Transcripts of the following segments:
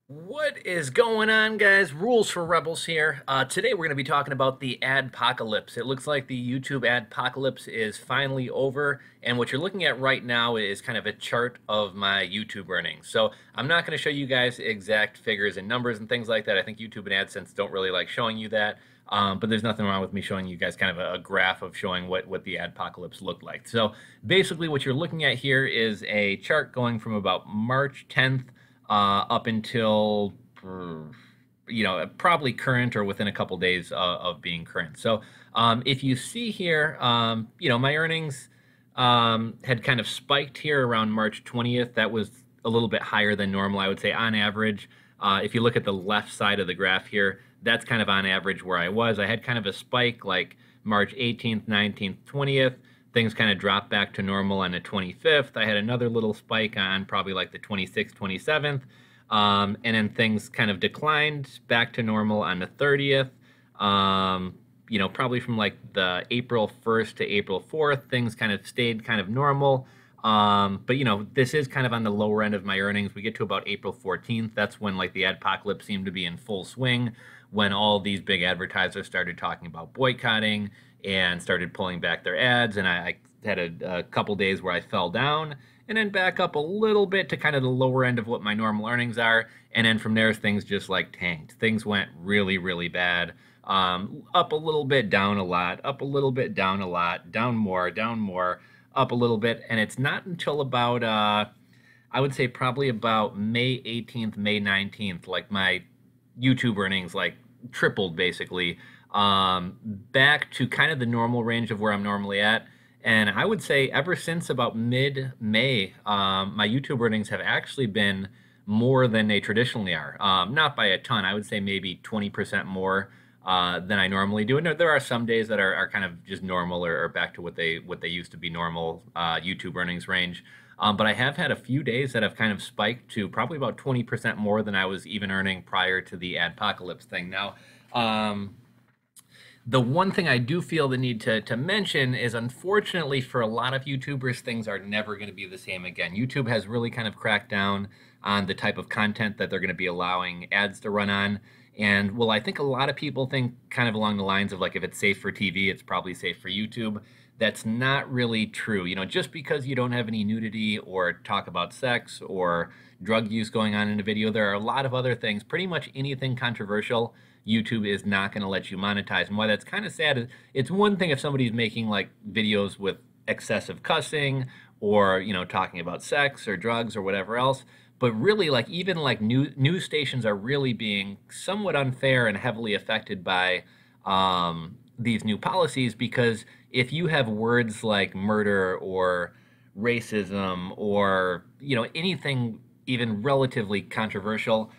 What is going on, guys? Rules for Rebels here. Today we're going to be talking about the adpocalypse. It looks like the YouTube adpocalypse is finally over, and what you're looking at right now is kind of a chart of my YouTube earnings. So I'm not going to show you guys exact figures and numbers and things like that. I think YouTube and AdSense don't really like showing you that, but there's nothing wrong with me showing you guys kind of a graph of showing what the adpocalypse looked like. So basically what you're looking at here is a chart going from about March 10th up until probably current or within a couple days of being current. So if you see here, my earnings had kind of spiked here around March 20th. That was a little bit higher than normal, I would say, on average. If you look at the left side of the graph here, that's kind of on average where I was. I had kind of a spike like March 18th, 19th, 20th. Things kind of dropped back to normal on the 25th. I had another little spike on probably like the 26th, 27th. And then things kind of declined back to normal on the 30th. Probably from like the April 1st to April 4th, things kind of stayed kind of normal. But this is kind of on the lower end of my earnings. We get to about April 14th. That's when like the adpocalypse seemed to be in full swing, when all these big advertisers started talking about boycotting and started pulling back their ads. And I had a couple days where I fell down and then back up a little bit to kind of the lower end of what my normal earnings are. And then from there, things just like tanked. Things went really, really bad. Up a little bit, down a lot, up a little bit, down a lot, down more, up a little bit. And it's not until about, I would say probably about May 18th, May 19th, like my YouTube earnings like tripled basically, back to kind of the normal range of where I'm normally at. And I would say ever since about mid-May, my YouTube earnings have actually been more than they traditionally are. Not by a ton. I would say maybe 20% more than I normally do. And there are some days that are kind of just normal or back to what they used to be normal YouTube earnings range. But I have had a few days that have kind of spiked to probably about 20% more than I was even earning prior to the adpocalypse thing. Now, the one thing I do feel the need to mention is, unfortunately, for a lot of YouTubers, things are never going to be the same again. YouTube has really kind of cracked down on the type of content that they're going to be allowing ads to run on. And well, I think a lot of people think kind of along the lines of like, if it's safe for TV, it's probably safe for YouTube. That's not really true. Just because you don't have any nudity or talk about sex or drug use going on in a video, there are a lot of other things. Pretty much anything controversial, YouTube is not going to let you monetize. And why that's kind of sad is, it's one thing if somebody's making like videos with excessive cussing or, talking about sex or drugs or whatever else. But really, like, even like news stations are really being somewhat unfair and heavily affected by these new policies, because if you have words like murder or racism or anything even relatively controversial,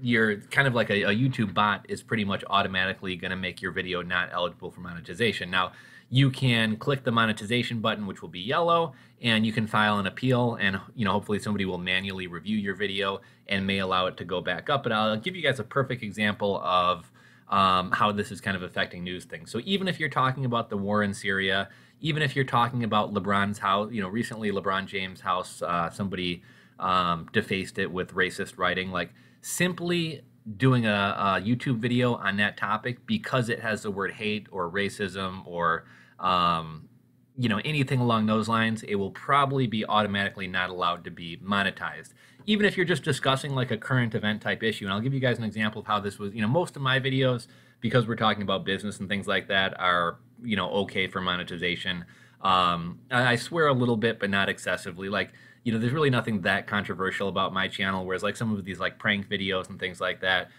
you're kind of like a YouTube bot is pretty much automatically going to make your video not eligible for monetization. Now, you can click the monetization button, which will be yellow, and you can file an appeal, and hopefully somebody will manually review your video and may allow it to go back up. But I'll give you guys a perfect example of how this is kind of affecting news things. So even if you're talking about the war in Syria, even if you're talking about LeBron's house, recently LeBron James' house, somebody defaced it with racist writing, like simply doing a YouTube video on that topic because it has the word hate or racism or anything along those lines, it will probably be automatically not allowed to be monetized. Even if you're just discussing like a current event type issue. And I'll give you guys an example of how this was, most of my videos, because we're talking about business and things like that, are, okay for monetization. I swear a little bit, but not excessively. Like, there's really nothing that controversial about my channel, whereas like some of these like prank videos and things like that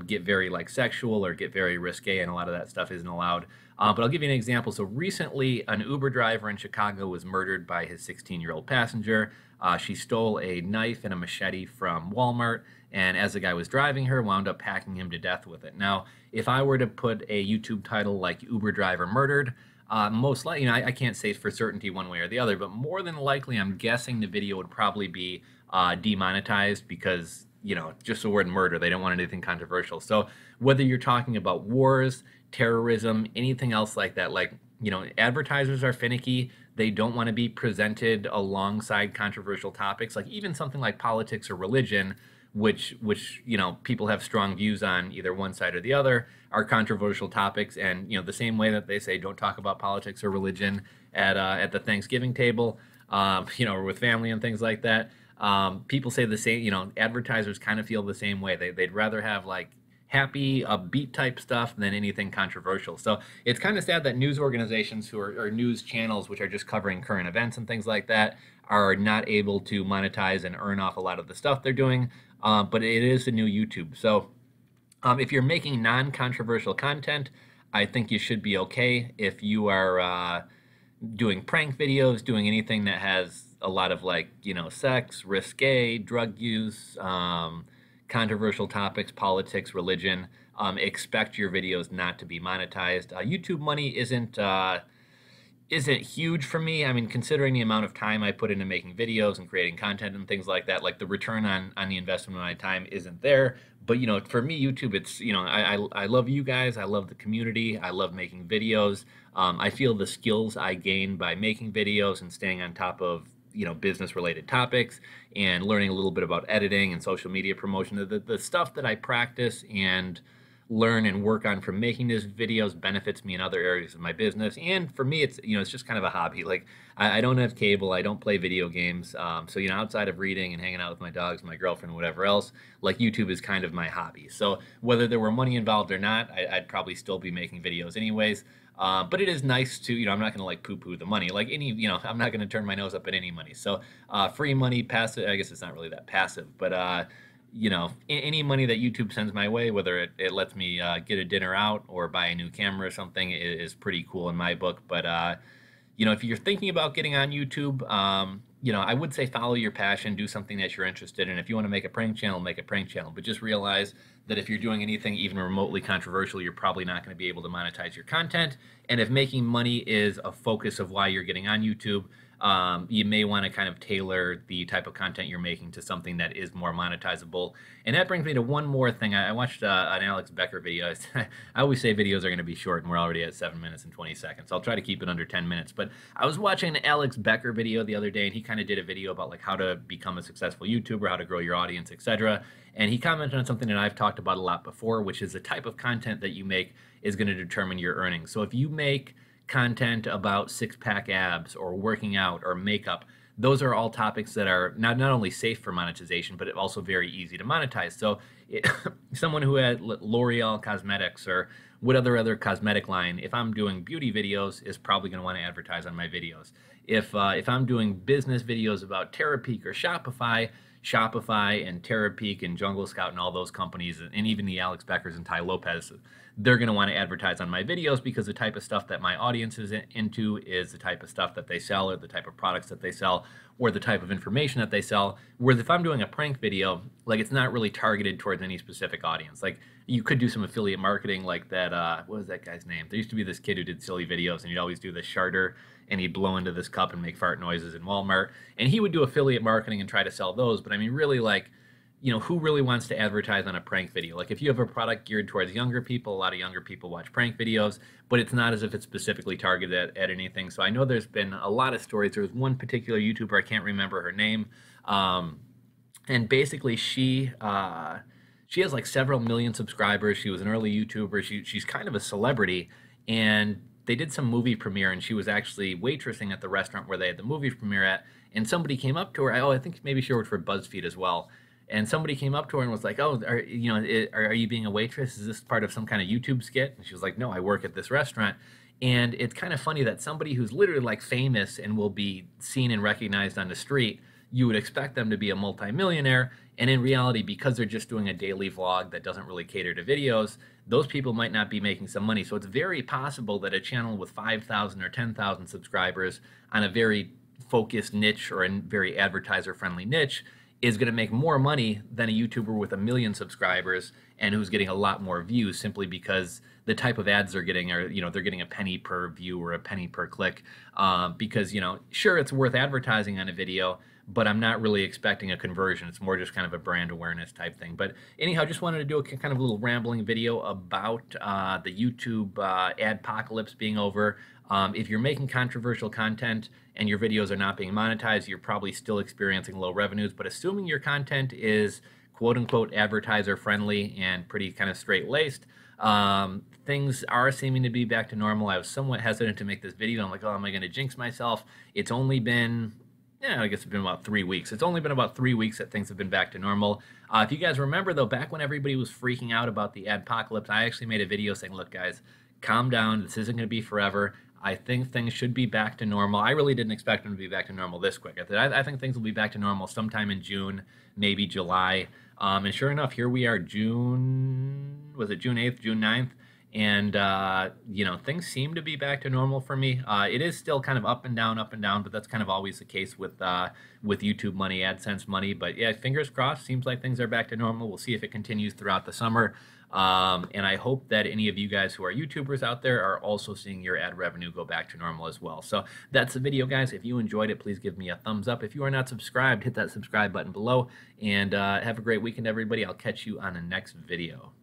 get very like sexual or get very risque, and a lot of that stuff isn't allowed. But I'll give you an example. So recently, an Uber driver in Chicago was murdered by his 16-year-old passenger. She stole a knife and a machete from Walmart, and as the guy was driving her, wound up hacking him to death with it. Now, if I were to put a YouTube title like Uber driver murdered, most likely, I can't say for certainty one way or the other, but more than likely, I'm guessing the video would probably be demonetized because, just the word murder, they don't want anything controversial. So whether you're talking about wars, terrorism, anything else like that, like, advertisers are finicky. They don't want to be presented alongside controversial topics, like even something like politics or religion, which people have strong views on either one side or the other, are controversial topics. And the same way that they say don't talk about politics or religion at the Thanksgiving table, or with family and things like that. People say the same. Advertisers kind of feel the same way. They'd rather have like happy, upbeat type stuff than anything controversial. So it's kind of sad that news organizations or news channels, which are just covering current events and things like that, are not able to monetize and earn off a lot of the stuff they're doing. But it is the new YouTube. So if you're making non-controversial content, I think you should be okay. If you are doing prank videos, doing anything that has a lot of sex, risque, drug use, controversial topics, politics, religion, expect your videos not to be monetized. YouTube money isn't huge for me. I mean, considering the amount of time I put into making videos and creating content and things like that, like the return on the investment of my time isn't there. But for me, YouTube, it's I love you guys. I love the community. I love making videos. I feel the skills I gain by making videos and staying on top of business related topics and learning a little bit about editing and social media promotion, the stuff that I practice and learn and work on from making these videos benefits me in other areas of my business. And for me, it's it's just kind of a hobby. Like I don't have cable, I don't play video games, so outside of reading and hanging out with my dogs, my girlfriend, whatever else, like YouTube is kind of my hobby. So whether there were money involved or not, I'd probably still be making videos anyways. But it is nice to, I'm not going to poo-poo the money. I'm not going to turn my nose up at any money. So free money, passive, I guess it's not really that passive, but any money that YouTube sends my way, whether it lets me get a dinner out or buy a new camera or something, is pretty cool in my book. But if you're thinking about getting on YouTube, I would say follow your passion, do something that you're interested in. If you want to make a prank channel, make a prank channel. But just realize that if you're doing anything even remotely controversial, you're probably not going to be able to monetize your content. And if making money is a focus of why you're getting on YouTube, you may want to kind of tailor the type of content you're making to something that is more monetizable. And that brings me to one more thing. I watched an Alex Becker video. I always say videos are going to be short, and we're already at 7 minutes and 20 seconds. I'll try to keep it under 10 minutes. But I was watching an Alex Becker video the other day, and he kind of did a video about how to become a successful YouTuber, how to grow your audience, etc. And he commented on something that I've talked about a lot before, which is the type of content that you make is going to determine your earnings. So if you make content about six-pack abs or working out or makeup, those are all topics that are not only safe for monetization, but also very easy to monetize. So someone who had L'Oreal Cosmetics or what other cosmetic line, if I'm doing beauty videos, is probably going to want to advertise on my videos. If I'm doing business videos about Terapeak or Shopify and Terapeak and Jungle Scout and all those companies, and even the Alex Beckers and Ty Lopez, they're going to want to advertise on my videos because the type of stuff that my audience is into is the type of stuff that they sell or the type of products that they sell or the type of information that they sell. Whereas if I'm doing a prank video, it's not really targeted towards any specific audience. You could do some affiliate marketing like that, what was that guy's name? There used to be this kid who did silly videos, and he'd always do the sharter, and he'd blow into this cup and make fart noises in Walmart. And he would do affiliate marketing and try to sell those. But I mean, really, who really wants to advertise on a prank video? If you have a product geared towards younger people, a lot of younger people watch prank videos, but it's not as if it's specifically targeted at anything. So I know there's been a lot of stories. There was one particular YouTuber, I can't remember her name, and basically she has several million subscribers. She was an early YouTuber. She's kind of a celebrity, and they did some movie premiere, and she was actually waitressing at the restaurant where they had the movie premiere at, and somebody came up to her. I think maybe she worked for BuzzFeed as well. And somebody came up to her and was like, "Oh, are you being a waitress? Is this part of some kind of YouTube skit?" And she was like, "No, I work at this restaurant." And it's kind of funny that somebody who's literally famous and will be seen and recognized on the street, you would expect them to be a multimillionaire. And in reality, because they're just doing a daily vlog that doesn't really cater to videos, those people might not be making some money. So it's very possible that a channel with 5,000 or 10,000 subscribers on a very focused niche or a very advertiser-friendly niche is going to make more money than a YouTuber with 1 million subscribers and who's getting a lot more views, simply because the type of ads they're getting are, they're getting a penny per view or a penny per click. Because, sure, it's worth advertising on a video, but I'm not really expecting a conversion. It's more just kind of a brand awareness type thing. But anyhow, just wanted to do a kind of little rambling video about the YouTube adpocalypse being over. If you're making controversial content and your videos are not being monetized, you're probably still experiencing low revenues. But assuming your content is quote unquote advertiser friendly and pretty kind of straight laced. Things are seeming to be back to normal. I was somewhat hesitant to make this video. I'm like, oh, am I going to jinx myself? It's only been, yeah, I guess it's been about 3 weeks. It's only been about 3 weeks that things have been back to normal. If you guys remember, though, back when everybody was freaking out about the adpocalypse, I actually made a video saying, look, guys, calm down. This isn't going to be forever. I think things should be back to normal. I really didn't expect them to be back to normal this quick. I think things will be back to normal sometime in June, maybe July. And sure enough, here we are, June 8th, June 9th? And, you know, things seem to be back to normal for me. It is still kind of up and down, but that's kind of always the case with YouTube money, AdSense money. But yeah, fingers crossed, seems like things are back to normal. We'll see if it continues throughout the summer. And I hope that any of you guys who are YouTubers out there are also seeing your ad revenue go back to normal as well. So that's the video, guys. If you enjoyed it, please give me a thumbs up. If you are not subscribed, hit that subscribe button below. And have a great weekend, everybody. I'll catch you on the next video.